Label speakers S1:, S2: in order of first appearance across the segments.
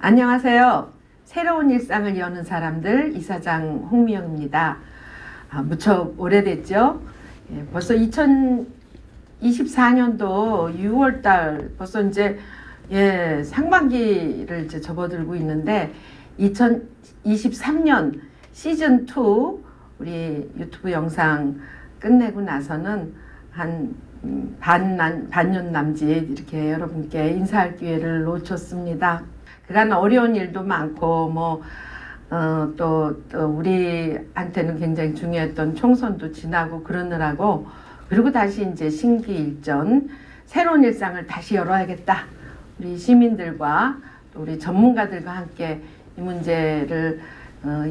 S1: 안녕하세요. 새로운 일상을 여는 사람들 이사장 홍미영입니다. 무척 오래됐죠? 벌써 2024년도 6월달 벌써 이제 상반기를 이제 접어들고 있는데 2023년 시즌 2 우리 유튜브 영상 끝내고 나서는 한 반년 남짓 이렇게 여러분께 인사할 기회를 놓쳤습니다. 그간 어려운 일도 많고 또 우리한테는 굉장히 중요했던 총선도 지나고 그러느라고, 그리고 다시 이제 신기일전 새로운 일상을 다시 열어야겠다. 우리 시민들과 또 우리 전문가들과 함께 이 문제를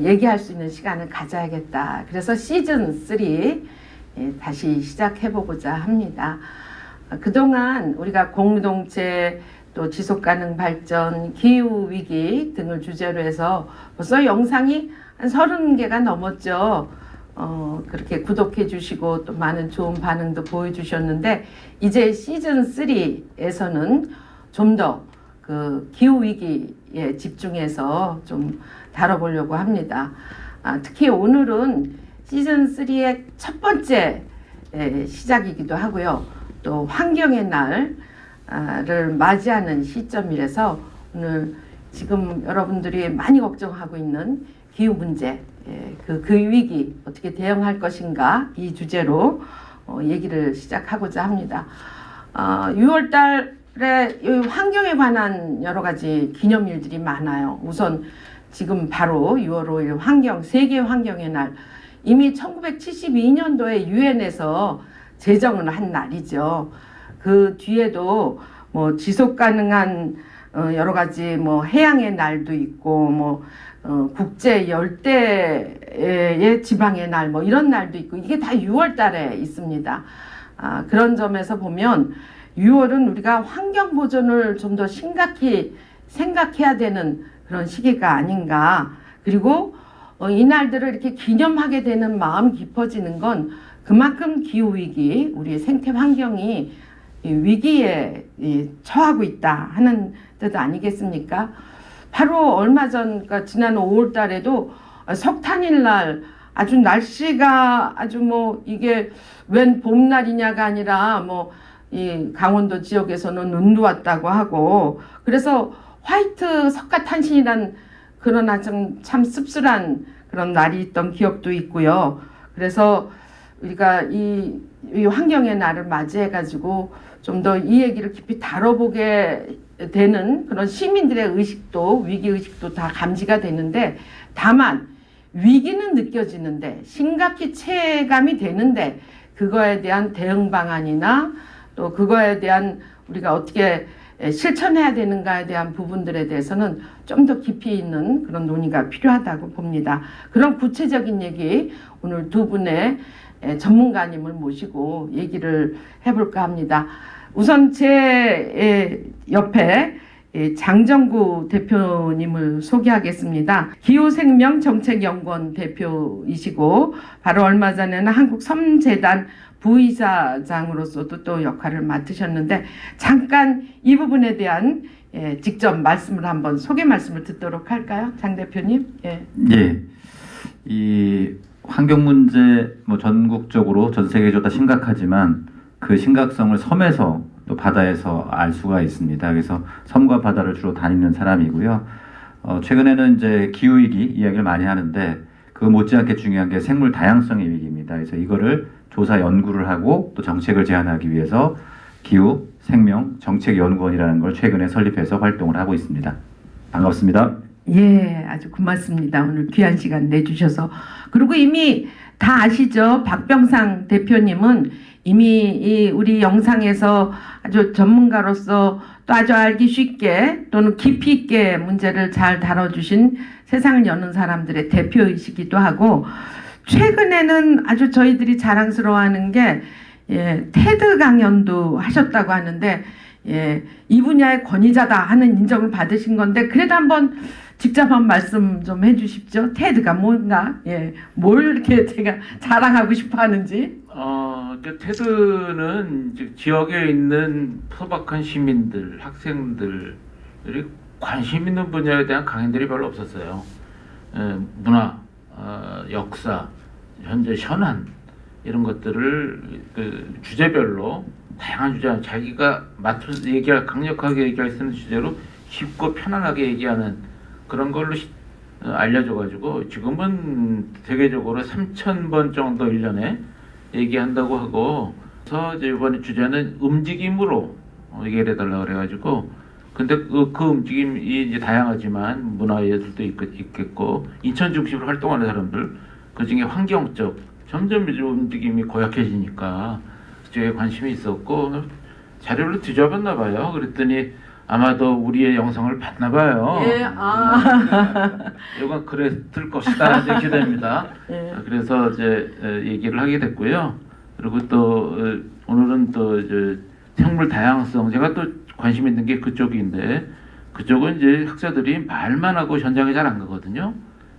S1: 얘기할 수 있는 시간을 가져야겠다. 그래서 시즌 3 다시 시작해보고자 합니다. 그동안 우리가 공동체, 또 지속가능 발전, 기후위기 등을 주제로 해서 벌써 영상이 한 30개가 넘었죠. 그렇게 구독해 주시고 또 많은 좋은 반응도 보여주셨는데, 이제 시즌 3에서는 좀 더 그 기후위기에 집중해서 좀 다뤄보려고 합니다. 특히 오늘은 시즌 3의 첫 번째 시작이기도 하고요. 또 환경의 날을 맞이하는 시점이라서 오늘 지금 여러분들이 많이 걱정하고 있는 기후 문제, 그 위기 어떻게 대응할 것인가, 이 주제로 얘기를 시작하고자 합니다. 6월달에 환경에 관한 여러 가지 기념일들이 많아요. 우선 지금 바로 6월 5일 세계 환경의 날, 이미 1972년도에 유엔에서 제정을 한 날이죠. 그 뒤에도 뭐 지속 가능한 여러 가지 해양의 날도 있고 국제 열대의 지방의 날 이런 날도 있고, 이게 다 6월 달에 있습니다. 그런 점에서 보면 6월은 우리가 환경 보존을 좀 더 심각히 생각해야 되는 그런 시기가 아닌가. 그리고 이 날들을 이렇게 기념하게 되는 마음 깊어지는 건 그만큼 기후위기, 우리의 생태 환경이 위기에 처하고 있다 하는 뜻 아니겠습니까? 바로 얼마 전, 그러니까 지난 5월 달에도 석탄일 날 아주 날씨가 아주 이게 웬 봄날이냐가 아니라 이 강원도 지역에서는 눈도 왔다고 하고, 그래서 화이트 석가탄신이란 그러나 참 씁쓸한 그런 날이 있던 기억도 있고요. 그래서 우리가 이 환경의 날을 맞이해가지고 좀 더 이 얘기를 깊이 다뤄보게 되는 그런 시민들의 의식도, 위기의식도 다 감지가 되는데, 다만 위기는 느껴지는데 심각히 체감이 되는데 그거에 대한 대응 방안이나 또 그거에 대한 우리가 어떻게 실천해야 되는가에 대한 부분들에 대해서는 좀 더 깊이 있는 그런 논의가 필요하다고 봅니다. 그런 구체적인 얘기 오늘 두 분의 전문가님을 모시고 얘기를 해볼까 합니다. 우선 제 옆에 장정구 대표님을 소개하겠습니다. 기후생명정책연구원 대표이시고, 바로 얼마 전에는 한국섬재단 부이사장으로서도 또 역할을 맡으셨는데, 잠깐 이 부분에 대한 직접 말씀을 한번 소개 말씀을 듣도록 할까요, 장 대표님?
S2: 이 환경 문제 전국적으로 전 세계적으로 다 심각하지만 그 심각성을 섬에서 또 바다에서 알 수가 있습니다. 그래서 섬과 바다를 주로 다니는 사람이고요. 최근에는 이제 기후 위기 이야기를 많이 하는데 그 못지않게 중요한 게 생물 다양성의 위기입니다. 그래서 이거를 조사 연구를 하고 또 정책을 제안하기 위해서 기후 생명 정책 연구원이라는 걸 최근에 설립해서 활동을 하고 있습니다. 반갑습니다.
S1: 아주 고맙습니다. 오늘 귀한 시간 내주셔서. 그리고 이미 다 아시죠? 박병상 대표님은 이미 우리 영상에서 아주 전문가로서 또 아주 알기 쉽게 또는 깊이 있게 문제를 잘 다뤄주신 세상을 여는 사람들의 대표이시기도 하고, 최근에는 아주 저희들이 자랑스러워하는 게 테드 강연도 하셨다고 하는데 이 분야의 권위자다 하는 인정을 받으신 건데, 그래도 한번 직접 한 말씀 좀 해주십시오. 테드가 뭔가, 뭘 이렇게 제가 자랑하고 싶어 하는지.
S3: 테드는 지역에 있는 소박한 시민들, 학생들이 관심 있는 분야에 대한 강연들이 별로 없었어요. 문화, 역사, 현재 현안 이런 것들을 그 주제별로 다양한 주제, 자기가 맡아서 얘기할, 강력하게 얘기할 수 있는 주제로 쉽고 편안하게 얘기하는 그런 걸로 알려줘가지고 지금은 세계적으로 3,000번 정도 1년에 얘기한다고 하고, 그래서 이제 이번에 주제는 움직임으로 얘기를 해달라고 그래가지고, 근데 그 움직임이 이제 다양하지만 문화예술도 있겠고 인천 중심으로 활동하는 사람들, 그 중에 환경적 점점 이제 움직임이 고약해지니까 그쪽에 관심이 있었고 자료를 뒤져봤나 봐요. 그랬더니 아마도 우리의 영상을 봤나 봐요.
S1: 예,
S3: 이건 그랬을 것이다 이제 기대됩니다.
S1: 예.
S3: 그래서 이제 얘기를 하게 됐고요. 그리고 또 오늘은 또 이제 생물 다양성, 제가 또 관심 있는 게 그쪽인데, 그쪽은 이제 학자들이 말만 하고 현장에 잘 안 가거든요.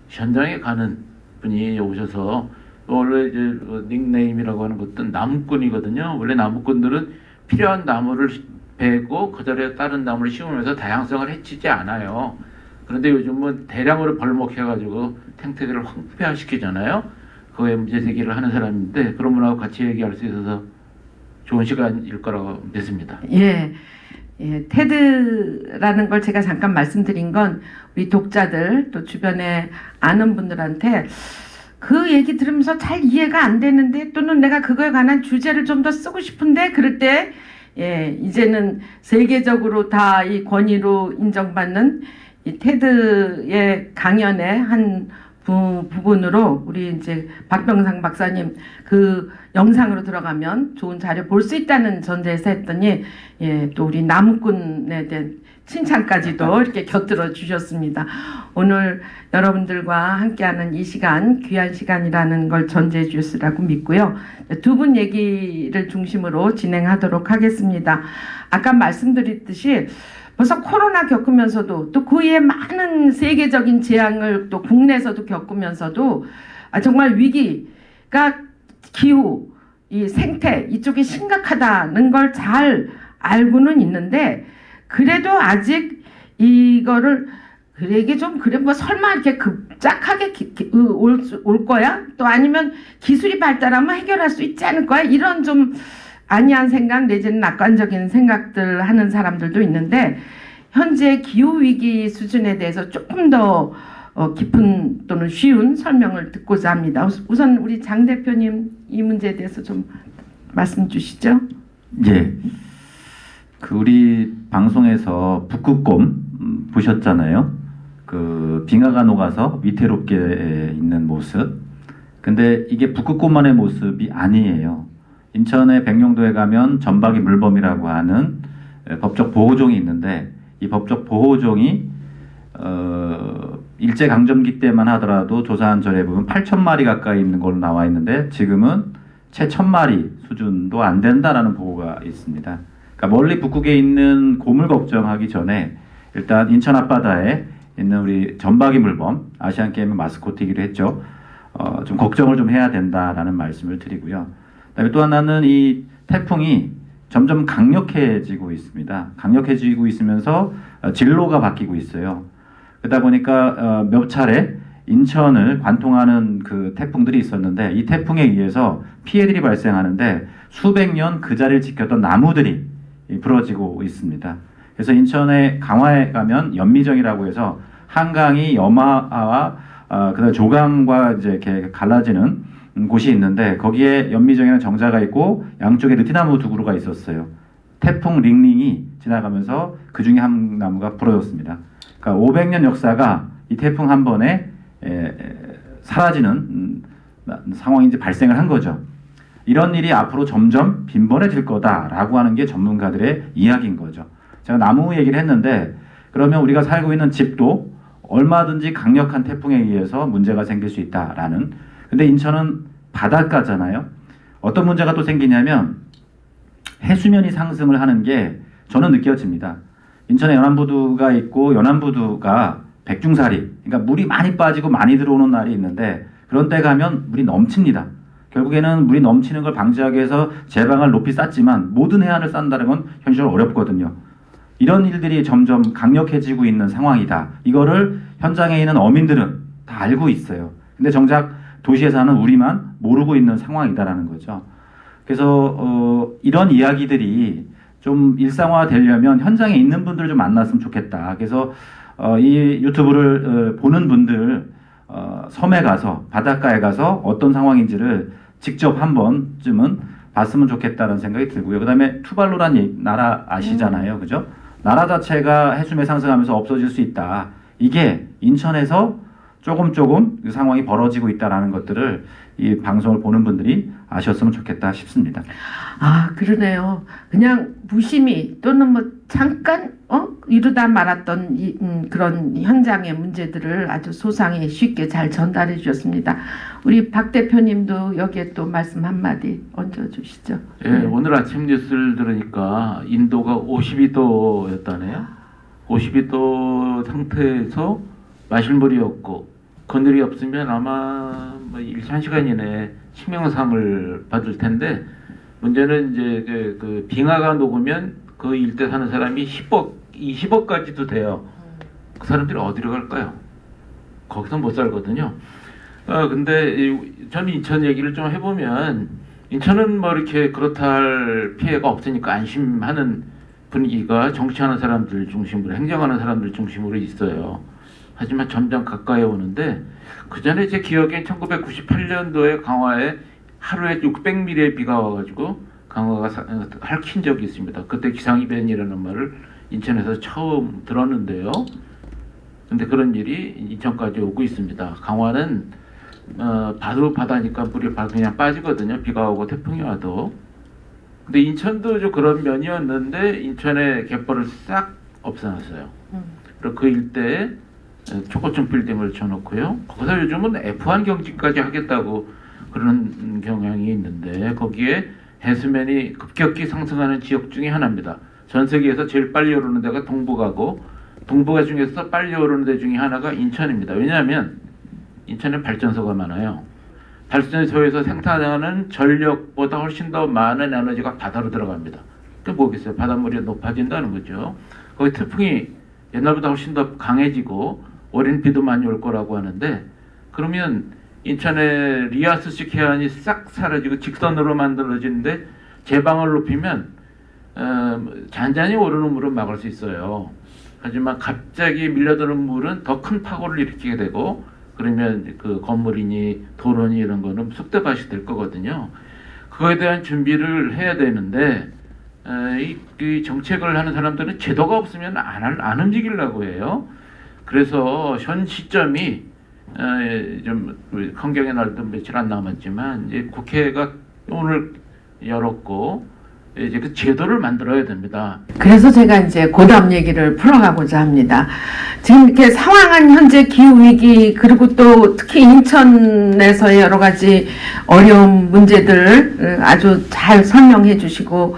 S3: 현장에 가는 분이 오셔서, 원래 이제 닉네임이라고 하는 것도 나무꾼이거든요. 원래 나무꾼들은 필요한 나무를 베고 그 자리에 다른 나무를 심으면서 다양성을 해치지 않아요. 그런데 요즘은 대량으로 벌목해가지고 생태계를 황폐화시키잖아요. 그거에 문제제기를 하는 사람인데, 그런 분하고 같이 얘기할 수 있어서 좋은 시간일 거라고 믿습니다.
S1: 예. 예, 테드라는 걸 제가 잠깐 말씀드린 건 우리 독자들 또 주변에 아는 분들한테 그 얘기 들으면서 잘 이해가 안 되는데, 또는 내가 그거에 관한 주제를 좀 더 쓰고 싶은데, 그럴 때 예, 이제는 세계적으로 다 이 권위로 인정받는 이 테드의 강연의 한 부분으로 우리 이제 박병상 박사님 그 영상으로 들어가면 좋은 자료 볼 수 있다는 전제에서 했더니, 예, 또 우리 나무꾼에 대한 칭찬까지도 이렇게 곁들여 주셨습니다. 오늘 여러분들과 함께하는 이 시간 귀한 시간이라는 걸 전제해 주셨으라고 믿고요. 두 분 얘기를 중심으로 진행하도록 하겠습니다. 아까 말씀드렸듯이 벌써 코로나 겪으면서도 또 그 위에 많은 세계적인 재앙을 또 국내에서도 겪으면서도 정말 위기가 기후, 이 생태 이쪽이 심각하다는 걸 잘 알고는 있는데, 그래도 아직 이거를 그래 이게 좀 그래 뭐 설마 이렇게 급작하게 올 거야? 또 아니면 기술이 발달하면 해결할 수 있지 않을 거야? 이런 좀 아니한 생각 내지는 낙관적인 생각들 하는 사람들도 있는데, 현재 기후위기 수준에 대해서 조금 더 깊은 또는 쉬운 설명을 듣고자 합니다. 우선 우리 장 대표님 이 문제에 대해서 좀 말씀 주시죠.
S2: 예. 그 우리 방송에서 북극곰 보셨잖아요. 그 빙하가 녹아서 위태롭게 있는 모습. 근데 이게 북극곰만의 모습이 아니에요. 인천의 백령도에 가면 전박이 물범이라고 하는 법적 보호종이 있는데, 이 법적 보호종이 일제강점기 때만 하더라도 조사한 전에 보면 8,000마리 가까이 있는 걸로 나와 있는데, 지금은 채 1,000마리 수준도 안 된다라는 보고가 있습니다. 그러니까 멀리 북극에 있는 곰을 걱정하기 전에 일단 인천 앞바다에 있는 우리 전박이 물범, 아시안게임 마스코트이기도 했죠. 좀 걱정을 좀 해야 된다라는 말씀을 드리고요. 그다음에 또 하나는 이 태풍이 점점 강력해지고 있습니다. 강력해지고 있으면서 진로가 바뀌고 있어요. 그러다 보니까 몇 차례 인천을 관통하는 그 태풍들이 있었는데, 이 태풍에 의해서 피해들이 발생하는데 수백 년 그 자리를 지켰던 나무들이 부러지고 있습니다. 그래서 인천의 강화에 가면 연미정이라고 해서 한강이 염화와 그다음 조강과 이제 이렇게 갈라지는 곳이 있는데, 거기에 연미정에는 정자가 있고 양쪽에 느티나무 두 그루가 있었어요. 태풍 링링이 지나가면서 그 중에 한 나무가 부러졌습니다. 그러니까 500년 역사가 이 태풍 한 번에 사라지는 상황이 이제 발생을 한 거죠. 이런 일이 앞으로 점점 빈번해질 거다라고 하는 게 전문가들의 이야기인 거죠. 제가 나무 얘기를 했는데, 그러면 우리가 살고 있는 집도 얼마든지 강력한 태풍에 의해서 문제가 생길 수 있다라는. 근데 인천은 바닷가잖아요. 어떤 문제가 또 생기냐면 해수면이 상승을 하는 게 저는 느껴집니다. 인천에 연안부두가 있고, 연안부두가 백중사리, 그러니까 물이 많이 빠지고 많이 들어오는 날이 있는데, 그런 때 가면 물이 넘칩니다. 결국에는 물이 넘치는 걸 방지하기 위해서 제방을 높이 쌓지만 모든 해안을 쌓는다는 건 현실적으로 어렵거든요. 이런 일들이 점점 강력해지고 있는 상황이다. 이거를 현장에 있는 어민들은 다 알고 있어요. 근데 정작 도시에 사는 우리만 모르고 있는 상황이다라는 거죠. 그래서 이런 이야기들이 좀 일상화 되려면 현장에 있는 분들을 좀 만났으면 좋겠다. 그래서 이 유튜브를 보는 분들 섬에 가서 바닷가에 가서 어떤 상황인지를 직접 한 번쯤은 봤으면 좋겠다는 생각이 들고요. 그다음에 투발루란 나라 아시잖아요, 그죠? 나라 자체가 해수면 상승하면서 없어질 수 있다. 이게 인천에서 조금 그 상황이 벌어지고 있다라는 것들을 이 방송을 보는 분들이 아셨으면 좋겠다 싶습니다.
S1: 아, 그러네요. 그냥 무심히 또는 뭐 잠깐 이루다 말았던 그런 현장의 문제들을 아주 소상히 쉽게 잘 전달해 주셨습니다. 우리 박 대표님도 여기에 또 말씀 한마디 얹어 주시죠.
S3: 예, 오늘 아침 뉴스를 들으니까 인도가 52도였다네요. 52도 상태에서 마실 물이 없고 그늘이 없으면 아마 뭐 1시간 이내에 치명상을 받을 텐데, 문제는 이제 그 빙하가 녹으면 그 일대 사는 사람이 10억, 20억까지도 돼요. 그 사람들이 어디로 갈까요? 거기서 못 살거든요. 근데 저는 인천 얘기를 좀 해보면, 인천은 뭐 이렇게 그렇다 할 피해가 없으니까 안심하는 분위기가 정치하는 사람들 중심으로, 행정하는 사람들 중심으로 있어요. 하지만 점점 가까이 오는데, 그 전에 제 기억엔 1998년도에 강화에 하루에 600mm의 비가 와가지고 강화가 핥힌 적이 있습니다. 그때 기상이변이라는 말을 인천에서 처음 들었는데요. 근데 그런 일이 인천까지 오고 있습니다. 강화는 바로 바다니까 물이 그냥 빠지거든요. 비가 오고 태풍이 와도. 근데 인천도 좀 그런 면이었는데 인천의 갯벌을 싹 없애놨어요. 그리고 그 일대에 초고층 빌딩을 쳐놓고요. 거기서 요즘은 F1 경기까지 하겠다고 그러는 경향이 있는데, 거기에 해수면이 급격히 상승하는 지역 중에 하나입니다. 전 세계에서 제일 빨리 오르는 데가 동북아고, 동북아 중에서 빨리 오르는 데 중에 하나가 인천입니다. 왜냐하면 인천에 발전소가 많아요. 발전소에서 생산하는 전력보다 훨씬 더 많은 에너지가 바다로 들어갑니다. 그게 뭐겠어요? 바닷물이 높아진다는 거죠. 거기 태풍이 옛날보다 훨씬 더 강해지고 오랜 비도 많이 올 거라고 하는데, 그러면 인천의 리아스식 해안이 싹 사라지고 직선으로 만들어지는데 제방을 높이면 잔잔히 오르는 물은 막을 수 있어요. 하지만 갑자기 밀려드는 물은 더 큰 파고를 일으키게 되고, 그러면 그 건물이니 도로니 이런 거는 쑥대밭이 될 거거든요. 그거에 대한 준비를 해야 되는데, 이 정책을 하는 사람들은 제도가 없으면 안 움직이려고 해요. 그래서 현 시점이 좀 환경의 날도 며칠 안 남았지만 이제 국회가 오늘 열었고 이제 그 제도를 만들어야 됩니다.
S1: 그래서 제가 이제 그다음 얘기를 풀어가고자 합니다. 지금 이렇게 상황은 현재 기후 위기, 그리고 또 특히 인천에서의 여러 가지 어려운 문제들 아주 잘 설명해 주시고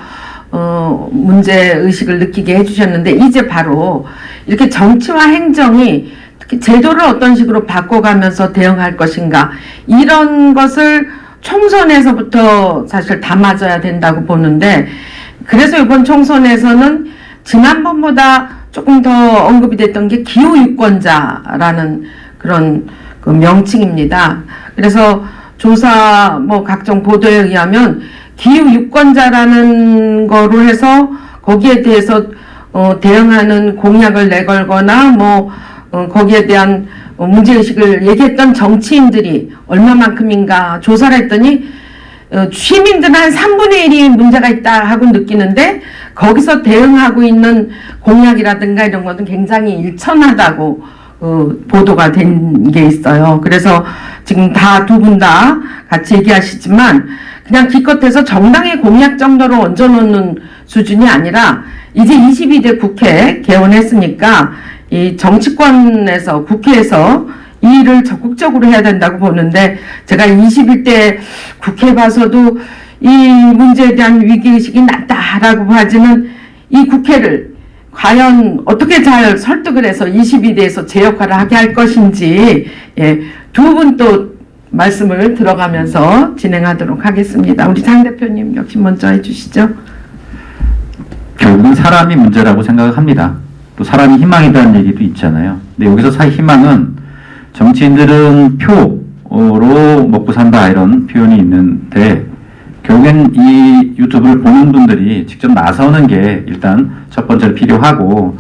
S1: 문제 의식을 느끼게 해주셨는데, 이제 바로 이렇게 정치와 행정이 특히 제도를 어떤 식으로 바꿔가면서 대응할 것인가, 이런 것을 총선에서부터 사실 담아져야 된다고 보는데, 그래서 이번 총선에서는 지난번보다 조금 더 언급이 됐던 게 기후유권자라는 그런 그 명칭입니다. 그래서 조사 각종 보도에 의하면 기후유권자라는 거로 해서 거기에 대해서 대응하는 공약을 내걸거나 거기에 대한 문제의식을 얘기했던 정치인들이 얼마만큼인가 조사를 했더니 시민들은 한 3분의 1이 문제가 있다 하고 느끼는데, 거기서 대응하고 있는 공약이라든가 이런 것은 굉장히 일천하다고 보도가 된 게 있어요. 그래서 지금 두 분 다 같이 얘기하시지만 그냥 기껏해서 정당의 공약 정도로 얹어놓는 수준이 아니라, 이제 22대 국회 개원했으니까 이 정치권에서, 국회에서 이 일을 적극적으로 해야 된다고 보는데, 제가 21대 국회 봐서도 이 문제에 대한 위기의식이 낮다라고 하지는, 이 국회를 과연 어떻게 잘 설득을 해서 22대에서 제 역할을 하게 할 것인지, 두 분 또 말씀을 들어가면서 진행하도록 하겠습니다. 우리 장 대표님 역시 먼저 해주시죠.
S2: 결국 이건 사람이 문제라고 생각을 합니다. 또 사람이 희망이라는 얘기도 있잖아요. 근데 여기서 희망은 정치인들은 표로 먹고 산다 이런 표현이 있는데 결국엔 이 유튜브를 보는 분들이 직접 나서는 게 일단 첫 번째로 필요하고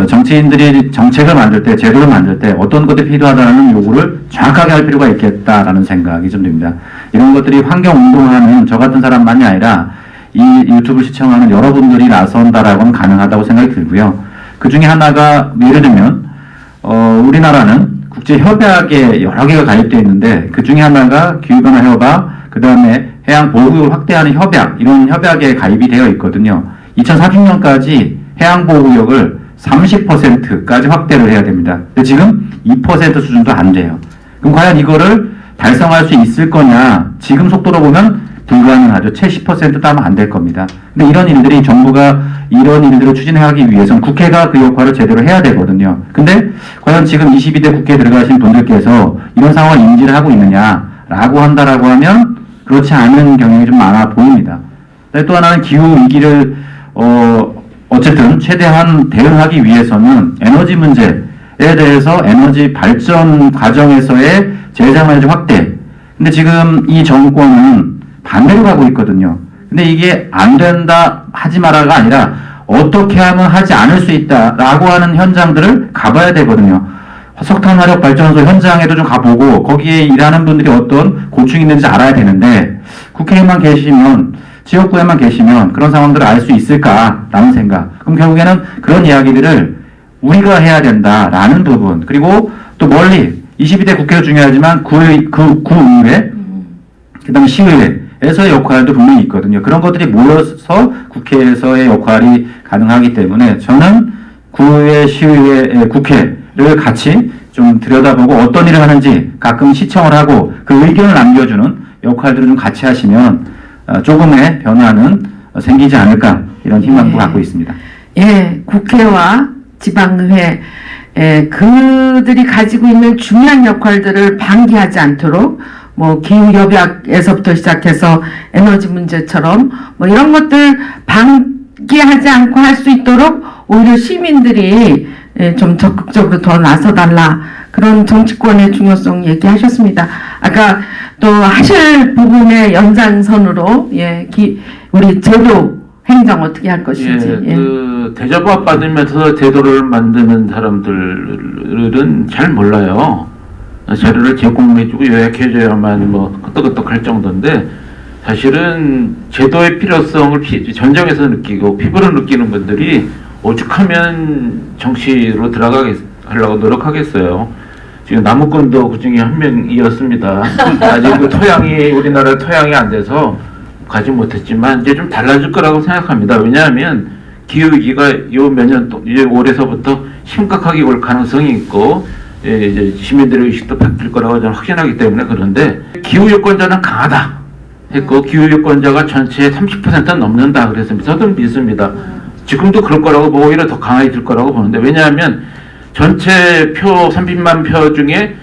S2: 정치인들이 정책을 만들 때, 제도를 만들 때 어떤 것들이 필요하다는 요구를 정확하게 할 필요가 있겠다라는 생각이 좀 듭니다. 이런 것들이 환경운동하는 저 같은 사람만이 아니라 이 유튜브를 시청하는 여러분들이 나선다라고는 가능하다고 생각이 들고요. 그 중에 하나가 예를 들면 우리나라는 국제협약에 여러 개가 가입되어 있는데 그 중에 하나가 기후변화 협약, 그 다음에 해양보호구역을 확대하는 협약, 이런 협약에 가입이 되어 있거든요. 2030년까지 해양보호구역을 30%까지 확대를 해야 됩니다. 근데 지금 2% 수준도 안 돼요. 그럼 과연 이거를 달성할 수 있을 거냐? 지금 속도로 보면 불가능하죠. 채 10%도 하면 안 될 겁니다. 근데 이런 일들이 정부가 이런 일들을 추진하기 위해서는 국회가 그 역할을 제대로 해야 되거든요. 근데 과연 지금 22대 국회에 들어가신 분들께서 이런 상황을 인지를 하고 있느냐라고 한다라고 하면 그렇지 않은 경향이 좀 많아 보입니다. 또 하나는 기후 위기를 어쨌든 최대한 대응하기 위해서는 에너지 문제에 대해서 에너지 발전 과정에서의 재생에너지 확대. 근데 지금 이 정권은 반대로 가고 있거든요. 근데 이게 안 된다 하지 마라가 아니라 어떻게 하면 하지 않을 수 있다라고 하는 현장들을 가봐야 되거든요. 석탄 화력 발전소 현장에도 좀 가보고 거기에 일하는 분들이 어떤 고충이 있는지 알아야 되는데 국회에만 계시면 지역구에만 계시면 그런 상황들을 알 수 있을까라는 생각. 그럼 결국에는 그런 이야기들을 우리가 해야 된다라는 부분. 그리고 또 멀리 22대 국회도 중요하지만 구의회, 그다음에 시의회에서의 역할도 분명히 있거든요. 그런 것들이 모여서 국회에서의 역할이 가능하기 때문에 저는 구의회, 시의회, 국회를 같이 좀 들여다보고 어떤 일을 하는지 가끔 시청을 하고 그 의견을 남겨주는 역할들을 좀 같이 하시면 조금의 변화는 생기지 않을까 이런 희망도 갖고 있습니다.
S1: 예, 국회와 지방의회 그들이 가지고 있는 중요한 역할들을 방기하지 않도록 뭐 기후협약에서부터 시작해서 에너지 문제처럼 뭐 이런 것들 방기하지 않고 할 수 있도록 오히려 시민들이 좀 적극적으로 더 나서달라 그런 정치권의 중요성 얘기하셨습니다. 아까 또 하실 부분의 연장선으로 우리 제도 행정 어떻게 할 것인지.
S3: 그 대접밥 받으면서 제도를 만드는 사람들은 잘 몰라요. 자료를 제공해주고 요약해줘야만 뭐 끄떡끄떡할 정도인데 사실은 제도의 필요성을 전정에서 느끼고 피부로 느끼는 분들이 오죽하면 정치로 들어가려고 노력하겠어요. 지금 남우권도 그 중에 한 명이었습니다. 아직 그 토양이 우리나라 토양이 안 돼서 가지 못했지만 이제 좀 달라질 거라고 생각합니다. 왜냐하면 기후 위기가 요 몇 년 이제 올해서부터 심각하게 올 가능성이 있고 이제 시민들의 의식도 바뀔 거라고 저는 확신하기 때문에 그런데 기후 유권자는 강하다 했고 기후 유권자가 전체의 30%는 넘는다 그랬습니다. 저도 믿습니다. 지금도 그럴 거라고 보고 오히려 더 강해질 거라고 보는데 왜냐하면 전체 표 30만 표 중에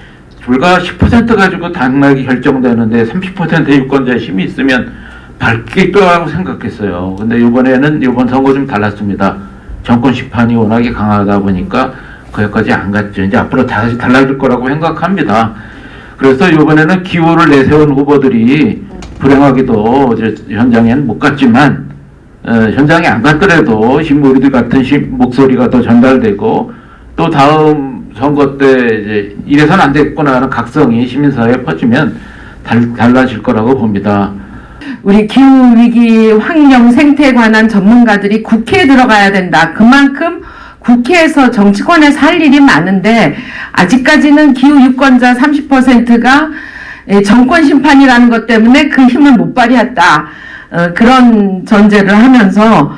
S3: 불과 10% 가지고 당락이 결정되는데 30%의 유권자의 힘이 있으면 밝힐 거라고 생각했어요. 근데 이번 선거 좀 달랐습니다. 정권 심판이 워낙에 강하다 보니까 거기까지 안 갔죠. 이제 앞으로 다시 달라질 거라고 생각합니다. 그래서 이번에는 기후를 내세운 후보들이 불행하게도 이제 현장에는 못 갔지만 현장에 안 갔더라도 우리들 같은 목소리가 더 전달되고 또 다음 선거 때 이제 이래서는 안 됐구나 하는 각성이 시민사회에 퍼지면 달라질 거라고 봅니다.
S1: 우리 기후위기 환경 생태에 관한 전문가들이 국회에 들어가야 된다. 그만큼 국회에서 정치권에서 할 일이 많은데 아직까지는 기후 유권자 30%가 정권 심판이라는 것 때문에 그 힘을 못 발휘했다. 그런 전제를 하면서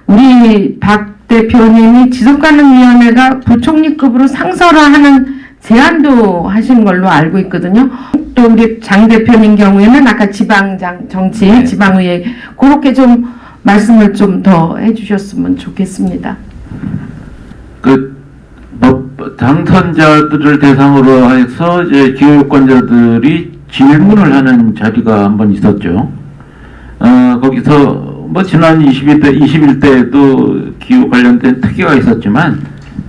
S1: 우리 박 대표님이 지속가능위원회가 부총리급으로 상설화하는 제안도 하신 걸로 알고 있거든요. 또 우리 장 대표님 경우에는 아까 지방정치, 지방의회 그렇게 좀 말씀을 좀 더 해주셨으면 좋겠습니다.
S3: 당선자들을 대상으로 해서 이제 기후유권자들이 질문을 하는 자리가 한번 있었죠. 거기서 뭐 지난 21대에도 기후 관련된 특위가 있었지만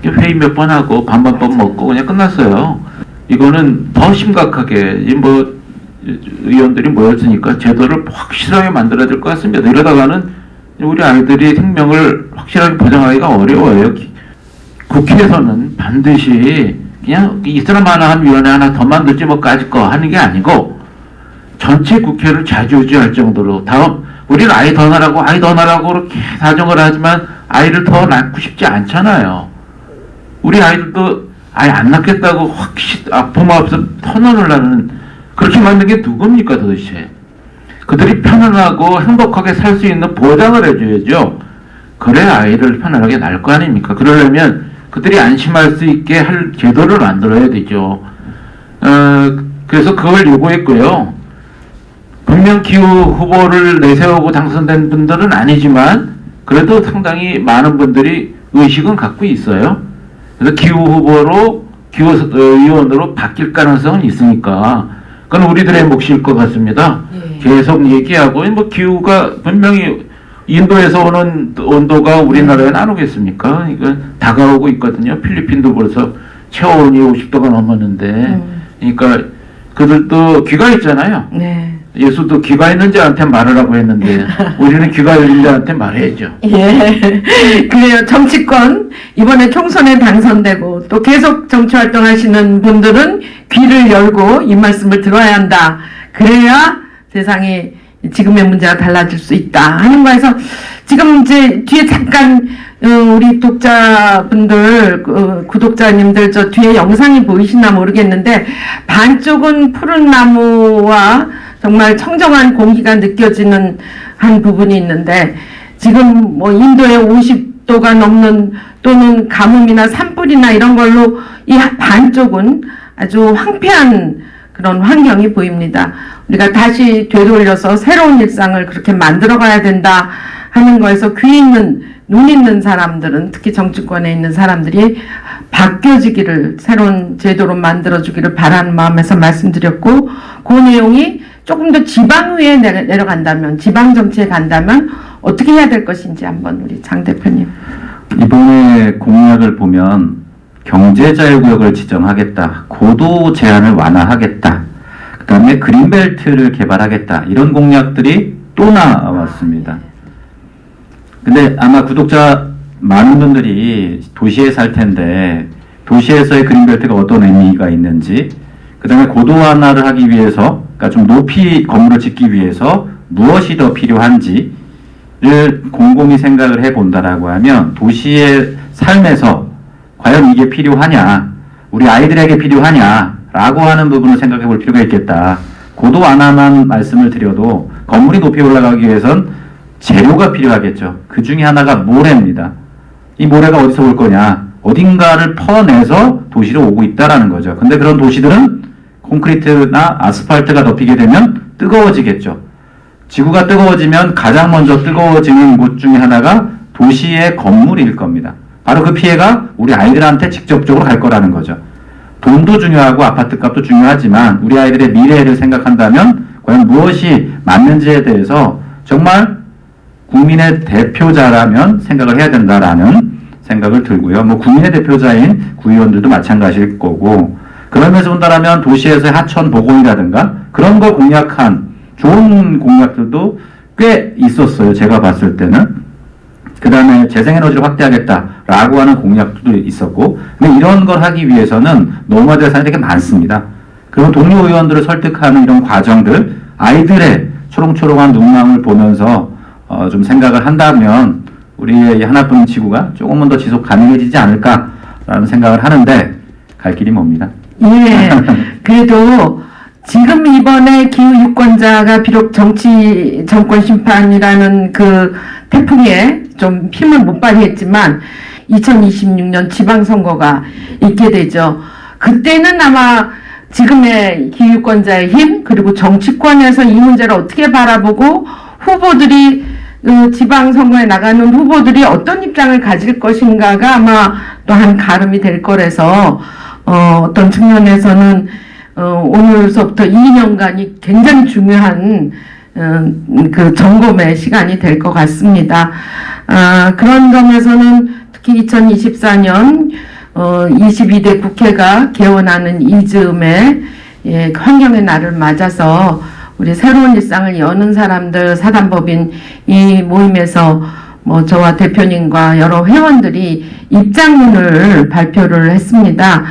S3: 회의 몇 번 하고 반반밥 먹고 그냥 끝났어요. 이거는 더 심각하게 뭐 의원들이 모였으니까 제도를 확실하게 만들어야 될 것 같습니다. 이러다가는 우리 아이들이 생명을 확실하게 보장하기가 어려워요. 국회에서는 반드시 그냥 있으나 마나한 위원회 하나 더 만들지 뭐까짓 거 하는 게 아니고 전체 국회를 좌지우지할 정도로 우리는 아이 더 낳으라고 그렇게 사정을 하지만 아이를 더 낳고 싶지 않잖아요. 우리 아이들도 아이 안 낳겠다고 확실히 부모 앞에서 터널을 하는 그렇게 만든 게 누굽니까 도대체. 그들이 편안하고 행복하게 살 수 있는 보장을 해줘야죠. 그래야 아이를 편안하게 낳을 거 아닙니까. 그러려면 그들이 안심할 수 있게 할 제도를 만들어야 되죠. 그래서 그걸 요구했고요. 분명 기후 후보를 내세우고 당선된 분들은 아니지만 그래도 상당히 많은 분들이 의식은 갖고 있어요. 그래서 기후의원으로 바뀔 가능성은 있으니까 그건 우리들의 몫일 것 같습니다. 계속 얘기하고 뭐 기후가 분명히 인도에서 오는 온도가 우리나라에 안 오겠습니까? 이거 다가오고 있거든요. 필리핀도 벌써 체온이 50도가 넘었는데 그러니까 그들도 귀가 있잖아요.
S1: 네.
S3: 예수도 귀가 있는 자한테 말하라고 했는데 우리는 귀가 열린 자한테 말해야죠.
S1: 예. 그래요. 정치권 이번에 총선에 당선되고 또 계속 정치 활동하시는 분들은 귀를 열고 이 말씀을 들어야 한다. 그래야 세상이 지금의 문제가 달라질 수 있다 하는 거에서 지금 이제 뒤에 잠깐 우리 독자분들 구독자님들 저 뒤에 영상이 보이시나 모르겠는데 반쪽은 푸른 나무와 정말 청정한 공기가 느껴지는 한 부분이 있는데 지금 뭐 인도에 50도가 넘는 또는 가뭄이나 산불이나 이런 걸로 이 반쪽은 아주 황폐한 그런 환경이 보입니다. 우리가 다시 되돌려서 새로운 일상을 그렇게 만들어가야 된다 하는 거에서 귀 있는 눈 있는 사람들은 특히 정치권에 있는 사람들이 바뀌어지기를 새로운 제도로 만들어주기를 바라는 마음에서 말씀드렸고 그 내용이 조금 더 지방의회에 내려간다면 지방정치에 간다면 어떻게 해야 될 것인지 한번 우리 장 대표님.
S2: 이번에 공약을 보면 경제자유구역을 지정하겠다, 고도 제한을 완화하겠다, 그 다음에 그린벨트를 개발하겠다 이런 공약들이 또 나왔습니다. 근데 아마 구독자 많은 분들이 도시에 살 텐데 도시에서의 그린벨트가 어떤 의미가 있는지 그 다음에 고도 완화를 하기 위해서 그러니까 좀 높이 건물을 짓기 위해서 무엇이 더 필요한지를 곰곰이 생각을 해본다라고 하면 도시의 삶에서 과연 이게 필요하냐, 우리 아이들에게 필요하냐라고 하는 부분을 생각해 볼 필요가 있겠다. 고도 완화만 말씀을 드려도 건물이 높이 올라가기 위해선 재료가 필요하겠죠. 그 중에 하나가 모래입니다. 이 모래가 어디서 올 거냐, 어딘가를 퍼내서 도시로 오고 있다라는 거죠. 근데 그런 도시들은 콘크리트나 아스팔트가 덮이게 되면 뜨거워지겠죠. 지구가 뜨거워지면 가장 먼저 뜨거워지는 곳 중에 하나가 도시의 건물일 겁니다. 바로 그 피해가 우리 아이들한테 직접적으로 갈 거라는 거죠. 돈도 중요하고 아파트 값도 중요하지만 우리 아이들의 미래를 생각한다면 과연 무엇이 맞는지에 대해서 정말 국민의 대표자라면 생각을 해야 된다라는 생각을 들고요. 뭐 국민의 대표자인 구의원들도 마찬가지일 거고, 그러면서 본다라면 도시에서의 하천 복원이라든가 그런 걸 공약한 좋은 공약들도 꽤 있었어요. 제가 봤을 때는. 그 다음에 재생에너지를 확대하겠다라고 하는 공약도 있었고, 근데 이런 걸 하기 위해서는 넘어야 될 사안이 되게 많습니다. 그리고 동료 의원들을 설득하는 이런 과정들, 아이들의 초롱초롱한 눈망울 보면서 좀 생각을 한다면 우리의 하나뿐인 지구가 조금은 더 지속 가능해지지 않을까라는 생각을 하는데 갈 길이 멉니다.
S1: 예. 그래도 지금 이번에 기후유권자가 비록 정권 심판이라는 그 태풍에 좀 힘을 못 발휘했지만 2026년 지방선거가 있게 되죠. 그때는 아마 지금의 기후유권자의 힘 그리고 정치권에서 이 문제를 어떻게 바라보고 후보들이 지방선거에 나가는 후보들이 어떤 입장을 가질 것인가가 아마 또 한 가름이 될 거라서 어떤 측면에서는 오늘서부터 2년간이 굉장히 중요한 그 점검의 시간이 될 것 같습니다. 그런 점에서는 특히 2024년 22대 국회가 개원하는 이 즈음에 환경의 날을 맞아서 우리 새로운 일상을 여는 사람들 사단법인 이 모임에서 저와 대표님과 여러 회원들이 입장문을 발표를 했습니다.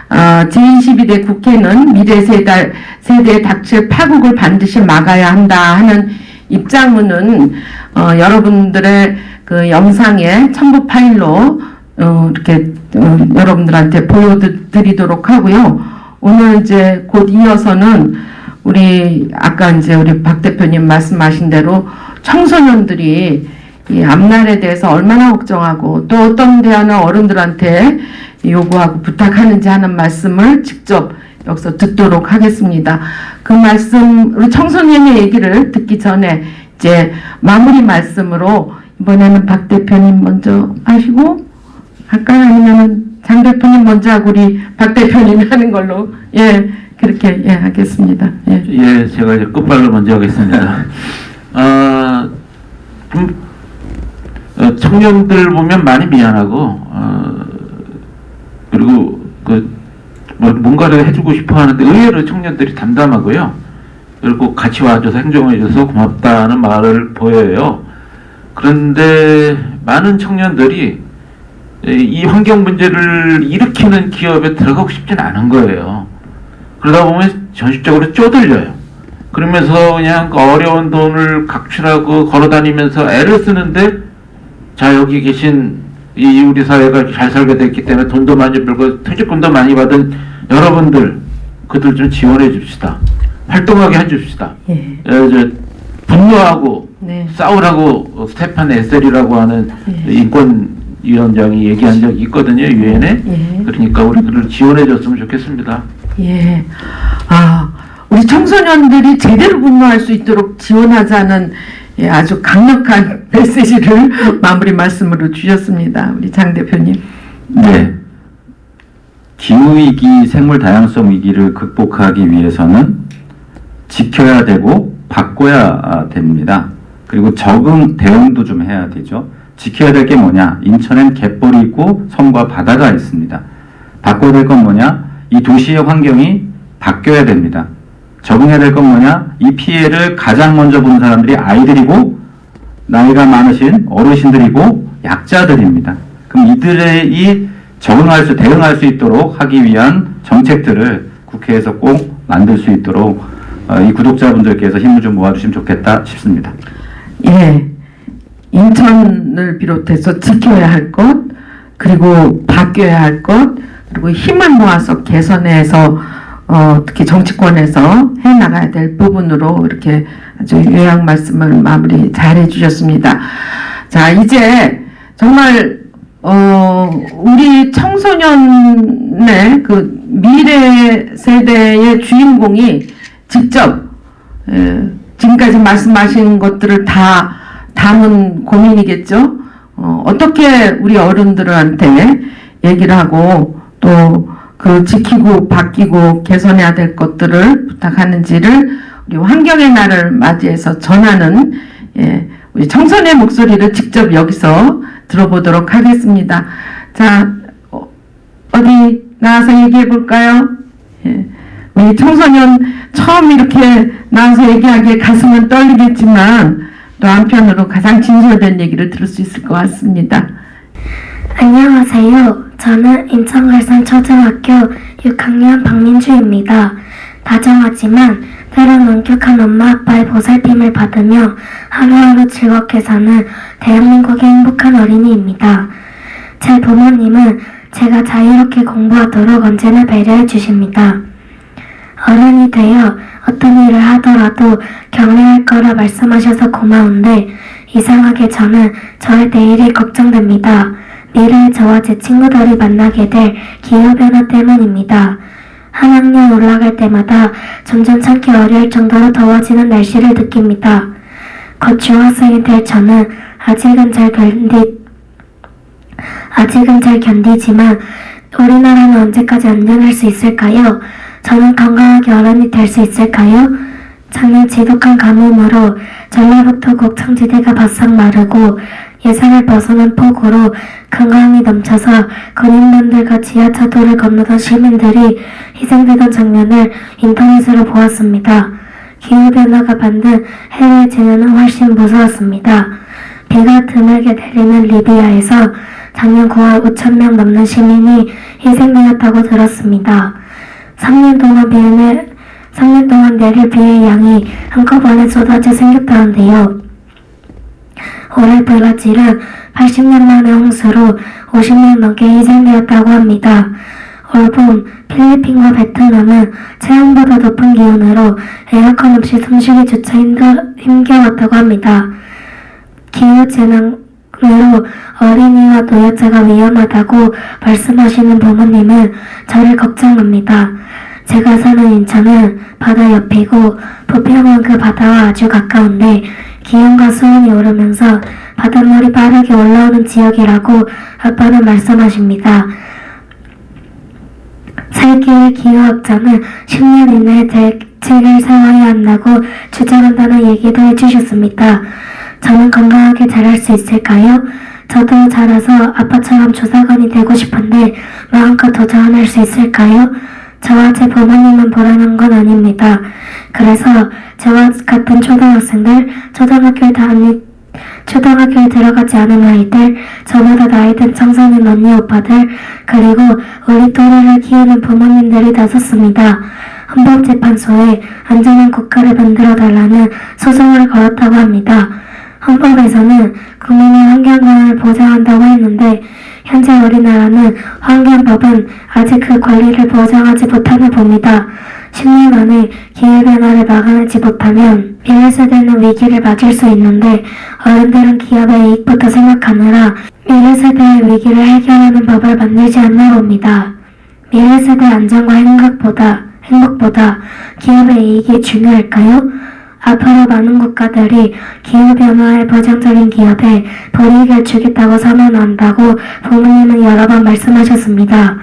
S1: 제22대 국회는 미래 세대에 닥칠 파국을 반드시 막아야 한다 하는 입장문은 여러분들의 그 영상에 첨부 파일로 이렇게 여러분들한테 보여드리도록 하고요. 오늘 이제 곧 이어서는 아까 이제 우리 박 대표님 말씀하신 대로 청소년들이 이 앞날에 대해서 얼마나 걱정하고 또 어떤 대안을 어른들한테 요구하고 부탁하는지 하는 말씀을 직접 여기서 듣도록 하겠습니다. 그 말씀, 우리 청소년의 얘기를 듣기 전에 이제 마무리 말씀으로 이번에는 박 대표님 먼저 하시고 할까요? 아니면은 장 대표님 먼저 하고 우리 박 대표님이 하는 걸로 그렇게 하겠습니다.
S3: 제가 이제 끝발로 먼저 하겠습니다. 청년들 보면 많이 미안하고 그리고 뭔가를 해주고 싶어 하는데 의외로 청년들이 담담하고요. 그리고 같이 와줘서 행정해줘서 고맙다는 말을 보여요. 그런데 많은 청년들이 이 환경 문제를 일으키는 기업에 들어가고 싶진 않은 거예요. 그러다 보면 현실적으로 쪼들려요. 그러면서 그냥 어려운 돈을 각출하고 걸어다니면서 애를 쓰는데 자 여기 계신 이 우리 사회가 잘 살게 됐기 때문에 돈도 많이 벌고 퇴직금도 많이 받은 여러분들 그들 좀 지원해 줍시다. 활동하게 해줍시다. 분노하고 싸우라고 스테판 에셀이라고 하는 인권위원장이 얘기한 적이 있거든요. 유엔에. 그러니까 우리들을 지원해 줬으면 좋겠습니다.
S1: 우리 청소년들이 제대로 분노할 수 있도록 지원하자는 아주 강력한 메시지를 마무리 말씀으로 주셨습니다. 우리 장 대표님.
S2: 기후위기, 생물 다양성 위기를 극복하기 위해서는 지켜야 되고 바꿔야 됩니다. 그리고 대응도 좀 해야 되죠. 지켜야 될 게 뭐냐? 인천엔 갯벌이 있고 섬과 바다가 있습니다. 바꿔야 될 건 뭐냐? 이 도시의 환경이 바뀌어야 됩니다. 적응해야 될 건 뭐냐? 이 피해를 가장 먼저 본 사람들이 아이들이고 나이가 많으신 어르신들이고 약자들입니다. 그럼 이들이 대응할 수 있도록 하기 위한 정책들을 국회에서 꼭 만들 수 있도록 이 구독자분들께서 힘을 좀 모아주시면 좋겠다 싶습니다.
S1: 인천을 비롯해서 지켜야 할 것, 그리고 바뀌어야 할 것, 그리고 힘을 모아서 개선해서 특히 정치권에서 해나가야 될 부분으로 이렇게 아주 요약 말씀을 마무리 잘 해주셨습니다. 자, 이제 정말 우리 청소년의 그 미래 세대의 주인공이 직접 지금까지 말씀하신 것들을 다 담은 고민이겠죠. 어떻게 우리 어른들한테 얘기를 하고 또 그 지키고 바뀌고 개선해야 될 것들을 부탁하는지를 우리 환경의 날을 맞이해서 전하는 우리 청소년의 목소리를 직접 여기서 들어보도록 하겠습니다. 자, 어디 나와서 얘기해 볼까요? 우리 청소년 처음 이렇게 나와서 얘기하기에 가슴은 떨리겠지만 또 한편으로 가장 진솔된 얘기를 들을 수 있을 것 같습니다.
S4: 안녕하세요. 저는 인천갈산 초등학교 6학년 박민주입니다. 다정하지만 때론 엄격한 엄마 아빠의 보살핌을 받으며 하루하루 즐겁게 사는 대한민국의 행복한 어린이입니다. 제 부모님은 제가 자유롭게 공부하도록 언제나 배려해 주십니다. 어른이 되어 어떤 일을 하더라도 경례할 거라 말씀하셔서 고마운데 이상하게 저는 저의 내일이 걱정됩니다. 미래의 저와 제 친구들이 만나게 될 기후변화 때문입니다. 한 학년 올라갈 때마다 점점 참기 어려울 정도로 더워지는 날씨를 느낍니다. 곧 중학생이 될 저는 아직은 잘 견디지만 우리나라는 언제까지 안전할 수 있을까요? 저는 건강하게 어른이 될 수 있을까요? 작년 지독한 가뭄으로 전라북도 곡창지대가 바싹 마르고 예상을 벗어난 폭우로 강강이 넘쳐서 군인분들과 지하차도를 건너던 시민들이 희생되던 장면을 인터넷으로 보았습니다. 기후변화가 만든 해외 재난은 훨씬 무서웠습니다. 비가 드물게 내리는 리비아에서 작년 9월 5,000명 넘는 시민이 희생되었다고 들었습니다. 3년 동안 내릴 비의 양이 한꺼번에 쏟아져 생겼다는데요. 올해 브라질은 80년 만에 홍수로 50명 넘게 희생되었다고 합니다. 올봄 필리핀과 베트남은 체온보다 높은 기온으로 에어컨 없이 숨쉬기조차 힘겨웠다고 합니다. 기후재난으로 어린이와 노약자가 위험하다고 말씀하시는 부모님은 저를 걱정합니다. 제가 사는 인천은 바다 옆이고 부평은 그 바다와 아주 가까운데 기온과 수온이 오르면서 바닷물이 빠르게 올라오는 지역이라고 아빠는 말씀하십니다. 세계의 기후학자는 10년 이내에 대책을 세워야 한다고 주장한다는 얘기도 해주셨습니다. 저는 건강하게 자랄 수 있을까요? 저도 자라서 아빠처럼 조사관이 되고 싶은데 마음껏 도전할 수 있을까요? 저와 제 부모님은 불안한 건 아닙니다. 그래서 저와 같은 초등학생들, 초등학교에 들어가지 않은 아이들, 저보다 나이 든 청소년 언니 오빠들, 그리고 우리 또래를 키우는 부모님들이 나섰습니다. 헌법재판소에 안전한 국가를 만들어달라는 소송을 걸었다고 합니다. 헌법에서는 국민의 환경권을 보장한다고 했는데 현재 우리나라는 환경법은 아직 그 권리를 보장하지 못하나 봅니다. 10년 안에 기후변화를 막아내지 못하면 미래 세대는 위기를 맞을 수 있는데 어른들은 기업의 이익부터 생각하느라 미래 세대의 위기를 해결하는 법을 만들지 않나 봅니다. 미래 세대 안전과 행복보다 기업의 이익이 중요할까요? 앞으로 많은 국가들이 기후변화에 부정적인 기업에 불이익을 주겠다고 선언한다고 부모님은 여러 번 말씀하셨습니다.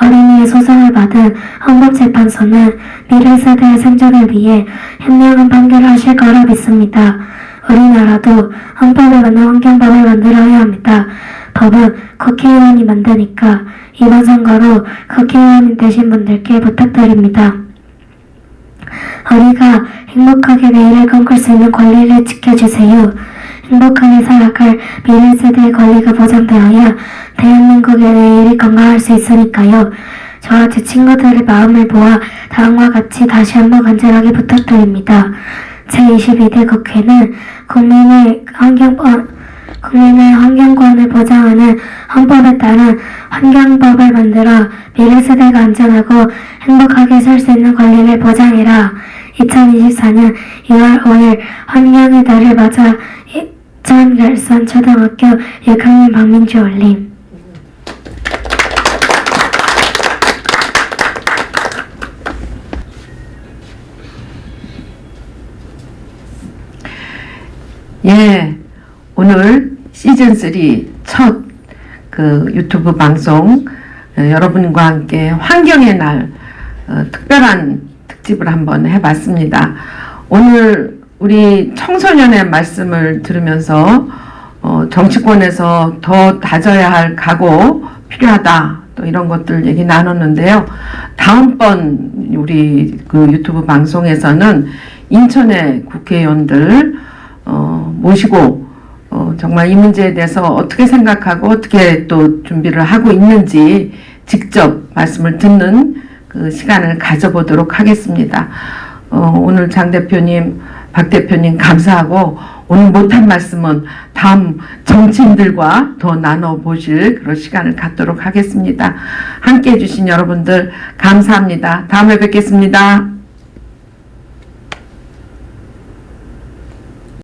S4: 어린이의 소송을 받은 헌법재판소는 미래 세대의 생존을 위해 현명한 판결을 하실 거라 믿습니다. 우리나라도 헌법에 맞는 환경법을 만들어야 합니다. 법은 국회의원이 만드니까 이번 선거로 국회의원이 되신 분들께 부탁드립니다. 우리가 행복하게 내일을 꿈꿀 수 있는 권리를 지켜주세요. 행복하게 살아갈 미래 세대의 권리가 보장되어야 대한민국의 내일이 건강할 수 있으니까요. 저와 제 친구들의 마음을 모아 다음과 같이 다시 한번 간절하게 부탁드립니다. 제22대 국회는 국민의 환경권을 보장하는 헌법에 따른 환경법을 만들어 미래 세대가 안전하고 행복하게 살 수 있는 권리를 보장해라. 2024년 2월 5일 환경의 날을 맞아 인천 초등학교 6학년 박민주 올림.
S1: 예, 오늘 시즌3 첫 유튜브 방송 여러분과 함께 환경의 날 특별한 특집을 한번 해봤습니다. 오늘 우리 청소년의 말씀을 들으면서 정치권에서 더 다져야 할 각오 필요하다, 또 이런 것들 얘기 나눴는데요. 다음번 우리 유튜브 방송에서는 인천의 국회의원들 모시고 정말 이 문제에 대해서 어떻게 생각하고 어떻게 또 준비를 하고 있는지 직접 말씀을 듣는 그 시간을 가져보도록 하겠습니다. 오늘 장 대표님, 박 대표님 감사하고 오늘 못한 말씀은 다음 정치인들과 더 나눠보실 그런 시간을 갖도록 하겠습니다. 함께 해주신 여러분들 감사합니다. 다음에 뵙겠습니다.